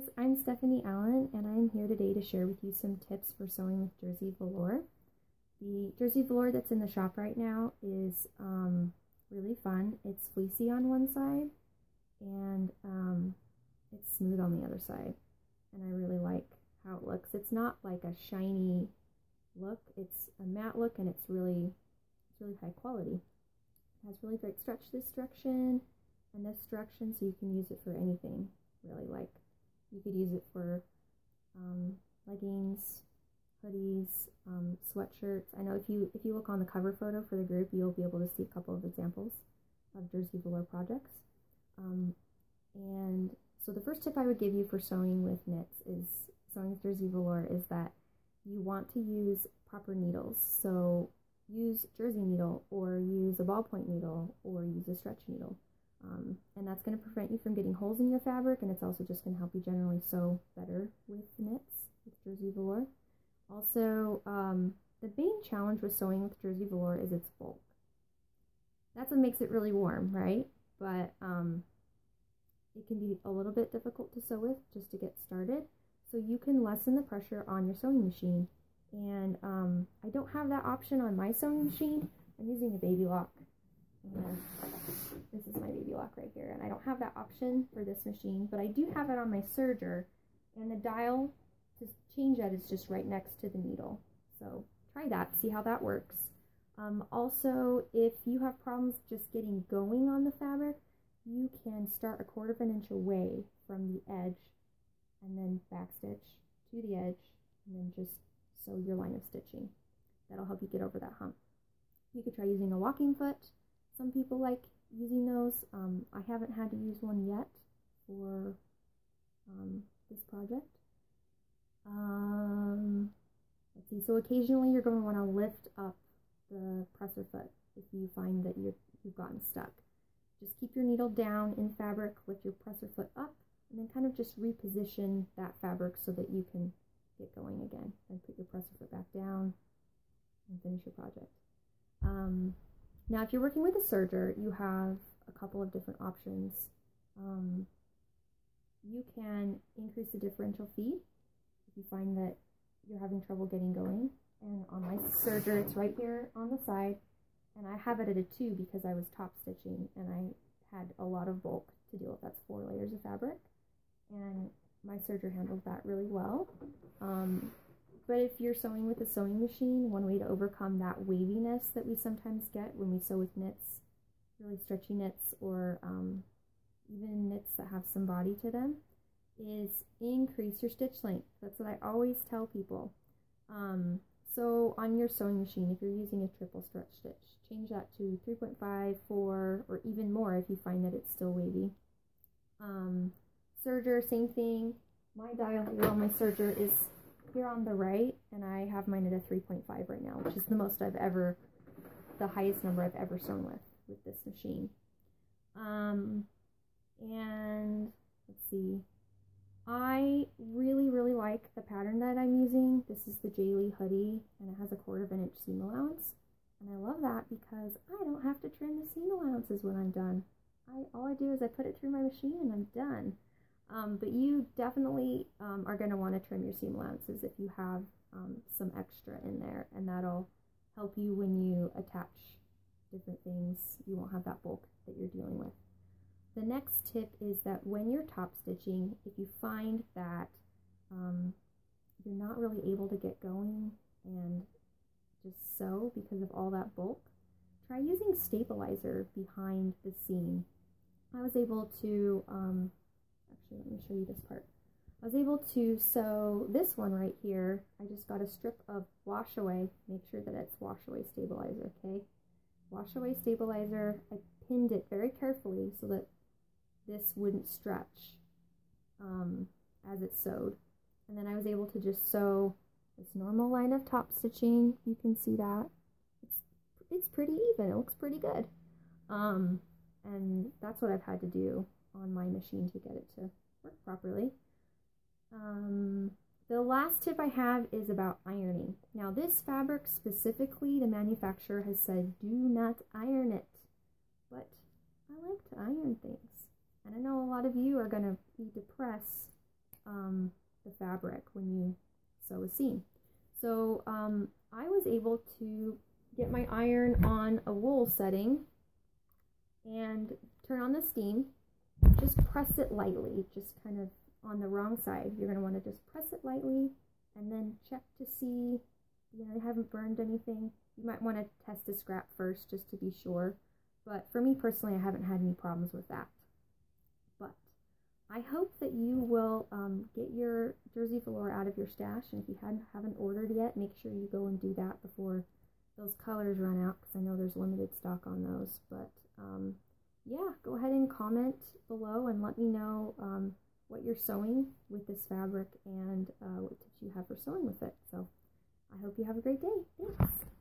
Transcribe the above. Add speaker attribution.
Speaker 1: guys, I'm Stephanie Allen and I'm here today to share with you some tips for sewing with Jersey Velour. The Jersey Velour that's in the shop right now is really fun. It's fleecy on one side and it's smooth on the other side, and I really like how it looks. It's not like a shiny look, it's a matte look, and it's really high quality. It has really great stretch this direction and this direction, so you can use it for anything really. Like you could use it for leggings, hoodies, sweatshirts. I know if you look on the cover photo for the group, you'll be able to see a couple of examples of Jersey Velour projects. And so the first tip I would give you for sewing with knits is sewing with Jersey Velour is that you want to use proper needles. So use jersey needle, or use a ballpoint needle, or use a stretch needle. And that's going to prevent you from getting holes in your fabric, and it's also just going to help you generally sew better with knits with Jersey Velour. Also, the main challenge with sewing with Jersey Velour is its bulk. That's what makes it really warm, right? But it can be a little bit difficult to sew with just to get started. So you can lessen the pressure on your sewing machine. And I don't have that option on my sewing machine. I'm using a baby lock. This is my baby lock right here, and I don't have that option for this machine, but I do have it on my serger, and the dial to change that is just right next to the needle. So try that, see how that works. Also, if you have problems just getting going on the fabric, you can start 1/4 inch away from the edge and then backstitch to the edge and then just sew your line of stitching. That'll help you get over that hump. You could try using a walking foot. Some people like using those. I haven't had to use one yet for this project. Let's see. So occasionally you're going to want to lift up the presser foot if you find that you've gotten stuck. Just keep your needle down in fabric, lift your presser foot up, and then kind of just reposition that fabric so that you can get going again. Then put your presser foot back down and finish your project. Now, if you're working with a serger, you have a couple of different options. You can increase the differential feed if you find that you're having trouble getting going. And on my serger, it's right here on the side, and I have it at a 2 because I was top stitching and I had a lot of bulk to deal with. That's 4 layers of fabric, and my serger handles that really well. But if you're sewing with a sewing machine, one way to overcome that waviness that we sometimes get when we sew with knits, really stretchy knits, or even knits that have some body to them, is increase your stitch length. That's what I always tell people. So on your sewing machine, if you're using a triple stretch stitch, change that to 3.5, 4, or even more if you find that it's still wavy. Serger, same thing. My dial here on my serger is here on the right, and I have mine at a 3.5 right now, which is the the highest number I've ever sewn with this machine. And let's see, I really like the pattern that I'm using. This is the Jersey hoodie, and it has a 1/4 inch seam allowance, and I love that because I don't have to trim the seam allowances when I'm done. All I do is I put it through my machine and I'm done. But you definitely are going to want to trim your seam allowances if you have some extra in there, and that'll help you when you attach different things. You won't have that bulk that you're dealing with. The next tip is that when you're top stitching, if you find that you're not really able to get going and just sew because of all that bulk, try using stabilizer behind the seam. I was able to actually, let me show you this part. I was able to sew this one right here. I just got a strip of wash away. Make sure that it's wash away stabilizer, okay? Wash away stabilizer. I pinned it very carefully so that this wouldn't stretch as it's sewed. And then I was able to just sew this normal line of top stitching. You can see that. It's pretty even. It looks pretty good. And that's what I've had to do on my machine to get it to work properly. The last tip I have is about ironing. Now this fabric specifically, the manufacturer has said do not iron it, but I like to iron things. And I know a lot of you are going to need to press the fabric when you sew a seam. So I was able to get my iron on a wool setting and turn on the steam. Just press it lightly, just kind of on the wrong side. You're going to want to just press it lightly and then check to see, you know, they haven't burned anything. You might want to test a scrap first just to be sure. But for me personally, I haven't had any problems with that. But I hope that you will get your Jersey Velour out of your stash. And if you haven't ordered yet, make sure you go and do that before those colors run out, because I know there's limited stock on those. But yeah, go ahead and comment below and let me know what you're sewing with this fabric and what tips you have for sewing with it. So I hope you have a great day. Thanks.